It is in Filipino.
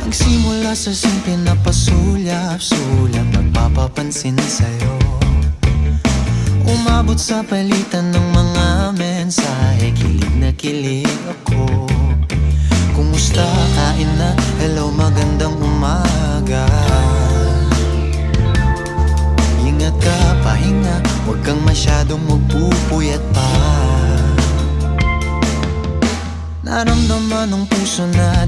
Nagsimula sa simple na pasulyap-sulyap, nagpapapansin sa'yo. Umabot sa palitan ng mga mensahe, kilig na kilig ako. Kumusta, kain na, hello, magandang umaga. Ingat ka, pahinga, huwag kang masyadong magpupuyat pa. Naramdaman ng puso na